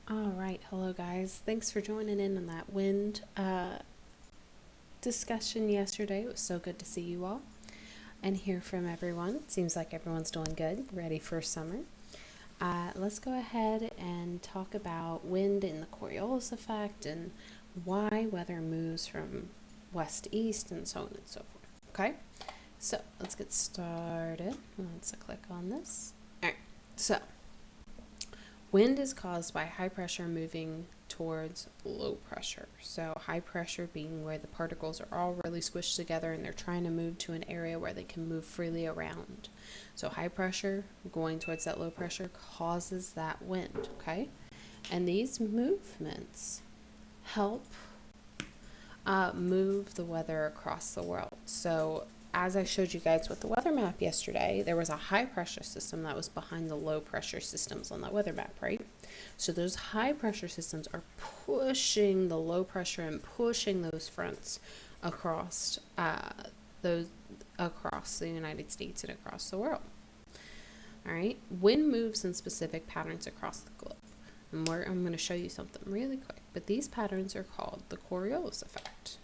All right, hello guys. Thanks for joining in on that wind discussion yesterday. It was so good to see you all and hear from everyone. It seems like everyone's doing good, ready for summer. Let's go ahead and talk about wind and the Coriolis effect and why weather moves from west to east and so on and so forth. Okay, so let's get started. Let's click on this. All right, so wind is caused by high pressure moving towards low pressure. So high pressure being where the particles are all really squished together and they're trying to move to an area where they can move freely around. So high pressure going towards that low pressure causes that wind, okay? And these movements help move the weather across the world. So as I showed you guys with the weather map yesterday, there was a high pressure system that was behind the low pressure systems on that weather map, right? So those high pressure systems are pushing the low pressure and pushing those fronts across across the United States and across the world. All right, wind moves in specific patterns across the globe. And I'm going to show you something really quick, but these patterns are called the Coriolis effect.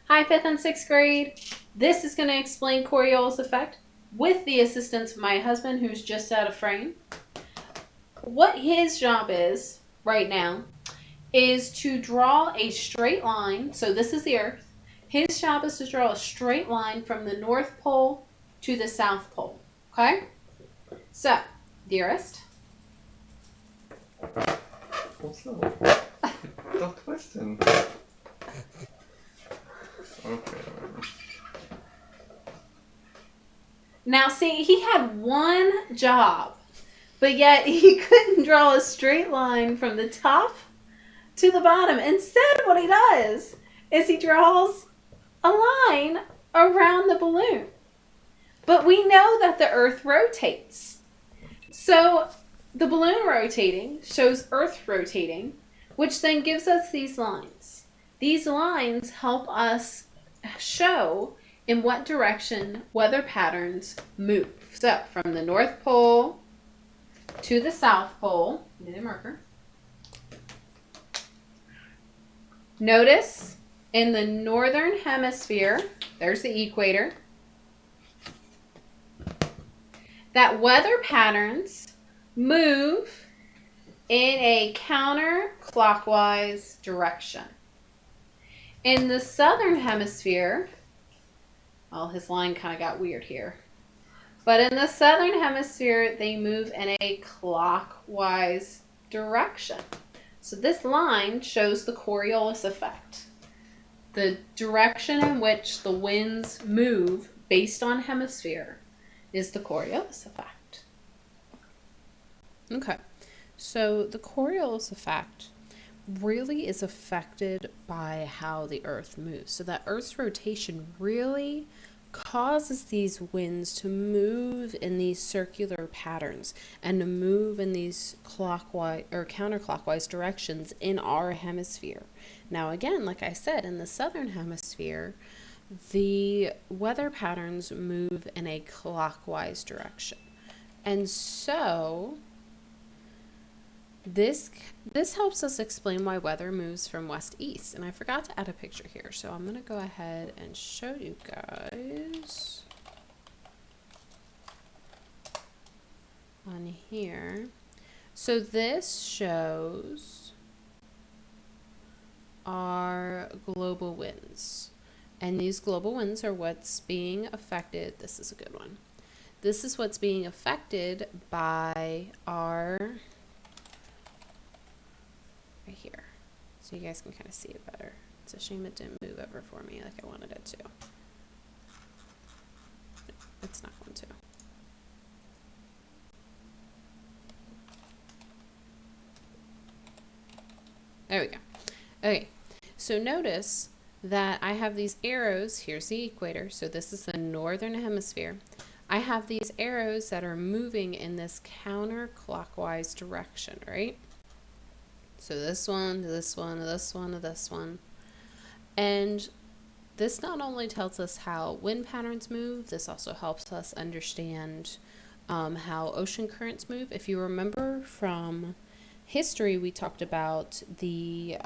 Hi, 5th and 6th grade. This is going to explain Coriolis effect with the assistance of my husband, who's just out of frame. What his job is right now is to draw a straight line. So this is the Earth. His job is to draw a straight line from the North Pole to the South Pole. Okay? So, dearest. What's up? Stop twisting. Okay. Now, see, he had one job, but yet he couldn't draw a straight line from the top to the bottom. Instead, what he does is he draws a line around the balloon. But we know that the Earth rotates. So the balloon rotating shows Earth rotating, which then gives us these lines. These lines help us show in what direction weather patterns move. So from the North Pole to the South Pole, get a marker. Notice in the northern hemisphere, there's the equator, that weather patterns move in a counterclockwise direction. In the southern hemisphere, well, his line kind of got weird here. But in the southern hemisphere, they move in a clockwise direction. So this line shows the Coriolis effect. The direction in which the winds move based on hemisphere is the Coriolis effect. Okay, so the Coriolis effect really is affected by how the Earth moves. So that Earth's rotation really causes these winds to move in these circular patterns and to move in these clockwise or counterclockwise directions in our hemisphere. Now again, like I said, in the southern hemisphere, the weather patterns move in a clockwise direction. And so this helps us explain why weather moves from west to east. And I forgot to add a picture here, so I'm going to go ahead and show you guys on here. So this shows our global winds. And these global winds are what's being affected. This is a good one. This is what's being affected by our right here. So you guys can kind of see it better. It's a shame it didn't move over for me like I wanted it to. It's not going to. There we go. Okay, so notice that I have these arrows. Here's the equator. So this is the northern hemisphere. I have these arrows that are moving in this counterclockwise direction, right? So this one, this one, this one, this one. And this not only tells us how wind patterns move, this also helps us understand how ocean currents move. If you remember remember from history, we talked about the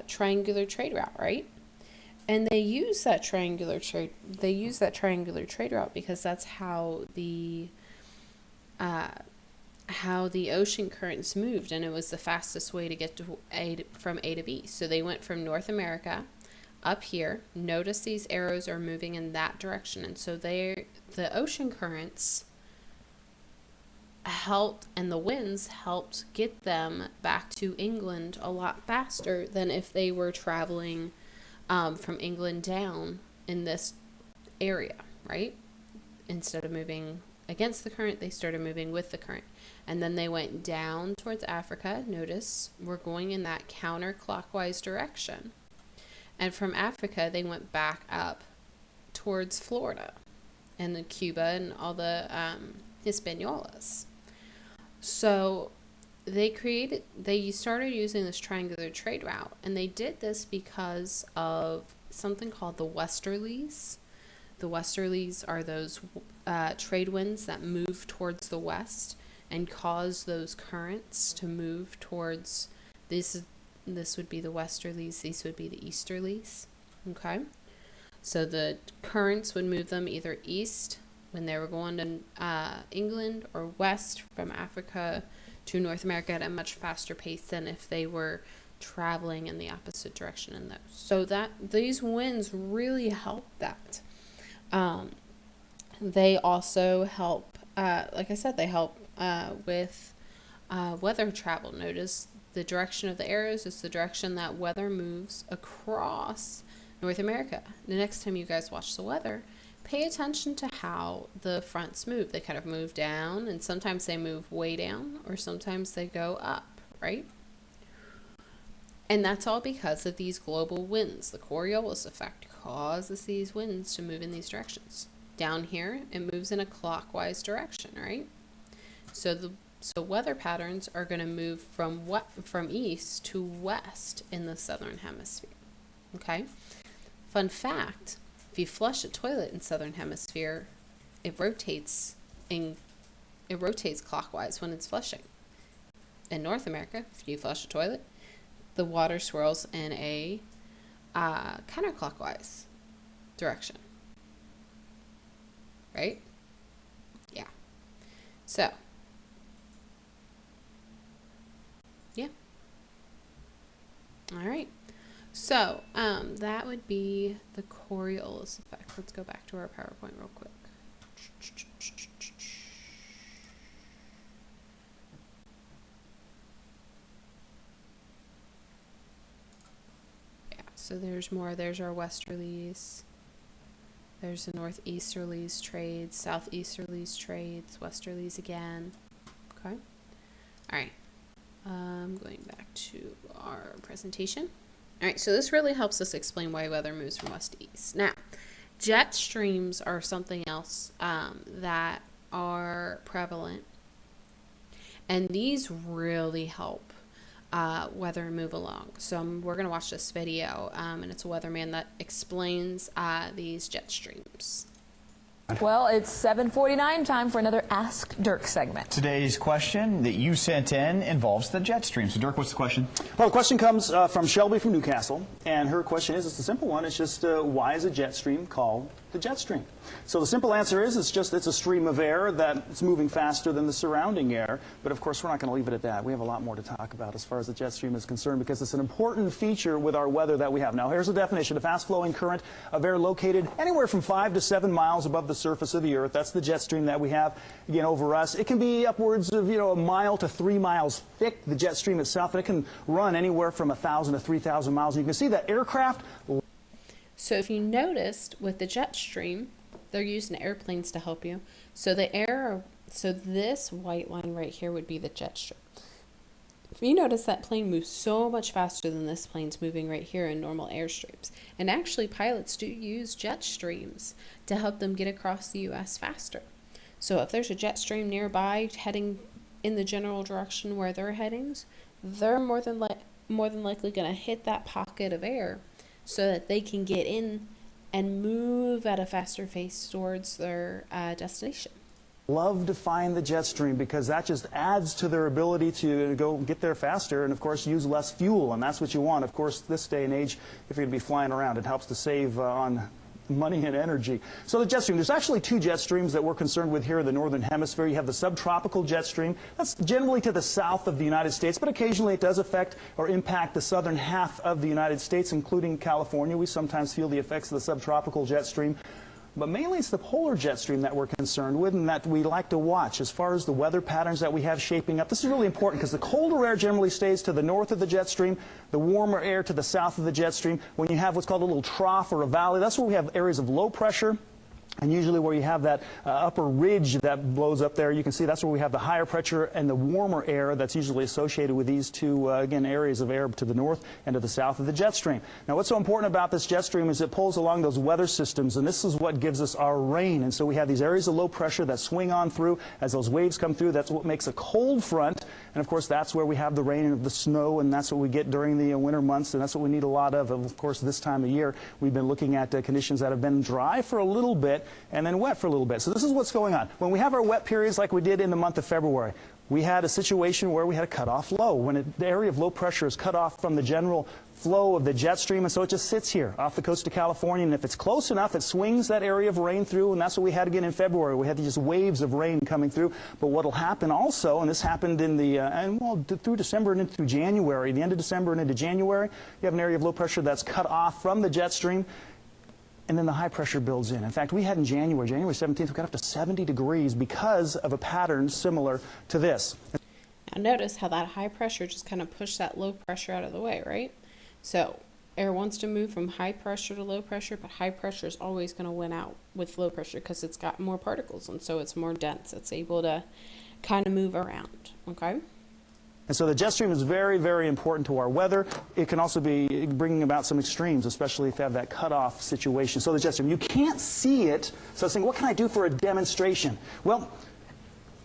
triangular trade route, right? And they use that triangular trade. They use that triangular trade route because that's how the ocean currents moved, and it was the fastest way to get from A to B. So they went from North America up here. Notice these arrows are moving in that direction, and so the ocean currents helped, and the winds helped get them back to England a lot faster than if they were traveling from England down in this area, right? Instead of moving against the current, they started moving with the current. And then they went down towards Africa. Notice we're going in that counterclockwise direction. And from Africa, they went back up towards Florida and then Cuba and all the Hispaniolas. So they started using this triangular trade route, and they did this because of something called the westerlies. The westerlies are those trade winds that move towards the west and cause those currents to move towards this would be the westerlies, these would be the easterlies. Okay? So the currents would move them either east when they were going to England, or west from Africa to North America at a much faster pace than if they were traveling in the opposite direction in those. So that these winds really help that. They also help, like I said, they help with weather travel. Notice the direction of the arrows is the direction that weather moves across North America. The next time you guys watch the weather, pay attention to how the fronts move. They kind of move down, and sometimes they move way down, or sometimes they go up, right? And that's all because of these global winds. The Coriolis effect causes these winds to move in these directions. Down here, it moves in a clockwise direction, right? So weather patterns are going to move from east to west in the southern hemisphere. Okay? Fun fact, if you flush a toilet in southern hemisphere, it rotates clockwise when it's flushing. In North America, if you flush a toilet, the water swirls in a counterclockwise direction. Right? Yeah. So, yeah. All right. So, that would be the Coriolis effect. Let's go back to our PowerPoint real quick. Yeah, so there's more. There's our westerlies. There's the northeasterlies trades, southeasterlies trades, westerlies again. Okay. All right. Going back to our presentation. All right, so this really helps us explain why weather moves from west to east. Now, jet streams are something else that are prevalent, and these really help weather move along. So we're going to watch this video, and it's a weatherman that explains these jet streams. Well, it's 7:49, time for another Ask Dirk segment. Today's question that you sent in involves the jet stream. So, Dirk, what's the question? Well, the question comes from Shelby from Newcastle, and her question is, it's a simple one. It's just, why is a jet stream called the jet stream? So the simple answer is, it's a stream of air that's moving faster than the surrounding air. But of course, we're not going to leave it at that. We have a lot more to talk about as far as the jet stream is concerned, because it's an important feature with our weather that we have. Now, here's the definition: a fast-flowing current of air located anywhere from 5 to 7 miles above the surface of the earth. That's the jet stream that we have, again, over us. It can be upwards of, a mile to 3 miles thick, the jet stream itself, and it can run anywhere from 1,000 to 3,000 miles. And you can see that aircraft. So if you noticed with the jet stream, they're using airplanes to help you. So this white line right here would be the jet stream. If you notice, that plane moves so much faster than this plane's moving right here in normal airstreams. And actually, pilots do use jet streams to help them get across the U.S. faster. So if there's a jet stream nearby heading in the general direction where they're heading, they're more than likely going to hit that pocket of air so that they can get in and move at a faster pace towards their destination. love to find the jet stream because that just adds to their ability to go get there faster and, of course, use less fuel. And that's what you want. Of course, this day and age, if you're going to be flying around, it helps to save on money and energy. So the jet stream, there's actually two jet streams that we're concerned with here in the northern hemisphere. You have the subtropical jet stream. That's generally to the south of the United States, but occasionally it does affect or impact the southern half of the United States, including California. We sometimes feel the effects of the subtropical jet stream. But mainly it's the polar jet stream that we're concerned with and that we like to watch as far as the weather patterns that we have shaping up. This is really important because the colder air generally stays to the north of the jet stream, the warmer air to the south of the jet stream. When you have what's called a little trough or a valley, that's where we have areas of low pressure. And usually where you have that upper ridge that blows up there, you can see that's where we have the higher pressure and the warmer air that's usually associated with these two, again, areas of air to the north and to the south of the jet stream. Now, what's so important about this jet stream is it pulls along those weather systems, and this is what gives us our rain. And so we have these areas of low pressure that swing on through as those waves come through. That's what makes a cold front. And, of course, that's where we have the rain and the snow, and that's what we get during the winter months, and that's what we need a lot of. Of course, this time of year, we've been looking at conditions that have been dry for a little bit and then wet for a little bit. So this is what's going on. When we have our wet periods like we did in the month of February, we had a situation where we had a cutoff low. When the area of low pressure is cut off from the general flow of the jet stream, and so it just sits here off the coast of California, and if it's close enough, it swings that area of rain through, and that's what we had again in February. We had these waves of rain coming through, but what will happen also, and this happened in the, through December and into January, the end of December and into January, you have an area of low pressure that's cut off from the jet stream, and then the high pressure builds in. In fact, we had in January 17th, we got up to 70 degrees because of a pattern similar to this. Now notice how that high pressure just kind of pushed that low pressure out of the way, right? So air wants to move from high pressure to low pressure, but high pressure is always going to win out with low pressure because it's got more particles, and so it's more dense. It's able to kind of move around, okay? And so the jet stream is very, very important to our weather. It can also be bringing about some extremes, especially if you have that cutoff situation. So the jet stream, you can't see it. So I was thinking, what can I do for a demonstration? Well,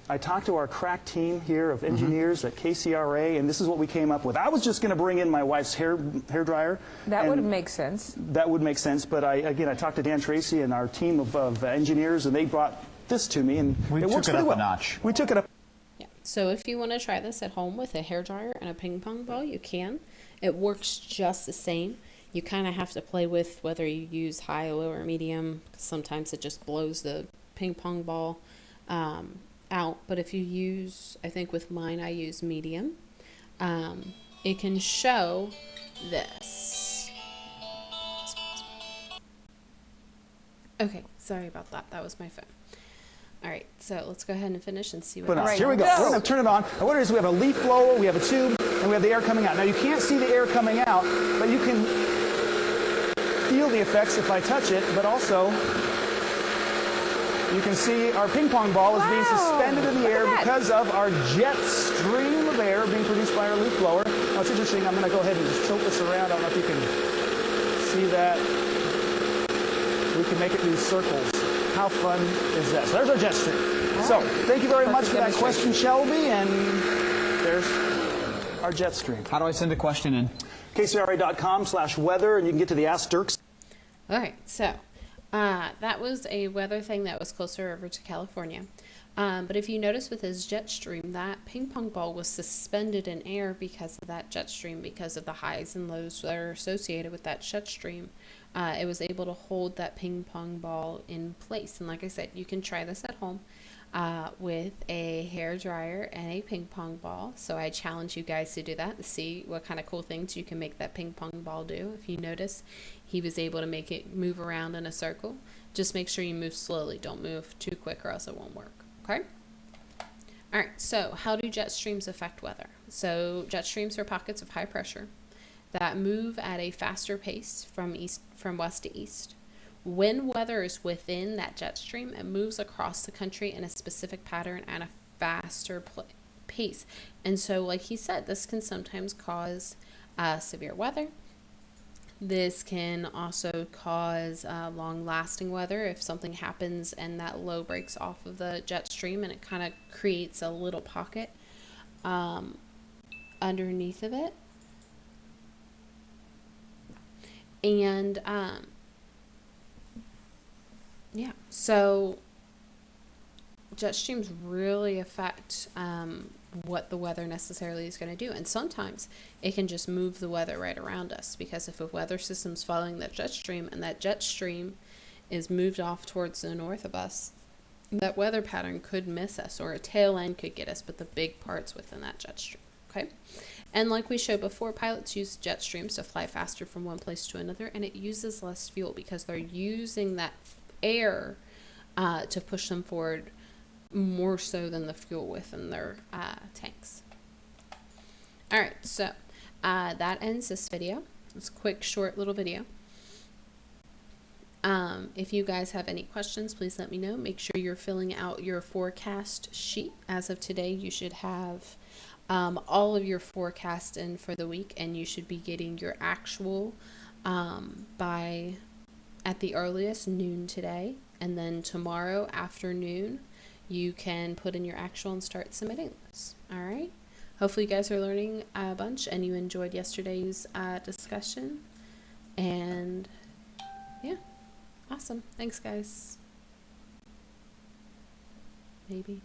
I talked to our crack team here of engineers at KCRA, and this is what we came up with. I was just going to bring in my wife's hair dryer. That would make sense. That would make sense, but I talked to Dan Tracy and our team of engineers, and they brought this to me, and We it works took it pretty up well. a notch. We took it up. Yeah. So if you want to try this at home with a hairdryer and a ping pong ball, you can. It works just the same. You kind of have to play with whether you use high, low, or medium. Sometimes it just blows the ping pong ball out. But if you use, I think with mine I use medium, it can show this. Okay, sorry about that. That was my phone. All right, so let's go ahead and finish and see what All right, happens. here we go. We're going to turn it on. And what it is, we have a leaf blower, we have a tube, and we have the air coming out. Now, you can't see the air coming out, but you can feel the effects if I touch it, but also you can see our ping pong ball is being suspended in the air because of our jet stream of air being produced by our leaf blower. Now, it's interesting. I'm going to go ahead and just tilt this around. I don't know if you can see that. We can make it do circles. How fun is that? So there's our jet stream. So thank you very much for that question, Shelby, and there's our jet stream. How do I send a question in? KCRA.com/weather, and you can get to the Ask Dirk. All right, so that was a weather thing that was closer over to California. But if you notice with his jet stream, that ping pong ball was suspended in air because of that jet stream, because of the highs and lows that are associated with that jet stream. It was able to hold that ping pong ball in place. And like I said, you can try this at home with a hair dryer and a ping pong ball. So I challenge you guys to do that to see what kind of cool things you can make that ping pong ball do. If you notice, he was able to make it move around in a circle. Just make sure you move slowly. Don't move too quick or else it won't work. Okay? All right, so how do jet streams affect weather? So jet streams are pockets of high pressure that move at a faster pace from west to east. When weather is within that jet stream, it moves across the country in a specific pattern at a faster pace. And so, like he said, this can sometimes cause severe weather. This can also cause long-lasting weather if something happens and that low breaks off of the jet stream and it kind of creates a little pocket underneath of it. And yeah, so jet streams really affect what the weather necessarily is going to do. And sometimes it can just move the weather right around us, because if a weather system's following that jet stream and that jet stream is moved off towards the north of us, that weather pattern could miss us, or a tail end could get us, but the big part's within that jet stream. Okay. And like we showed before, pilots use jet streams to fly faster from one place to another, and it uses less fuel because they're using that air to push them forward more so than the fuel within their tanks. All right, so that ends this video. It's a quick, short little video. If you guys have any questions, please let me know. Make sure you're filling out your forecast sheet. As of today, you should have all of your forecast in for the week, and you should be getting your actual by at the earliest noon today, and then tomorrow afternoon you can put in your actual and start submitting those. All right, hopefully you guys are learning a bunch and you enjoyed yesterday's discussion, and yeah, awesome. Thanks guys. Maybe.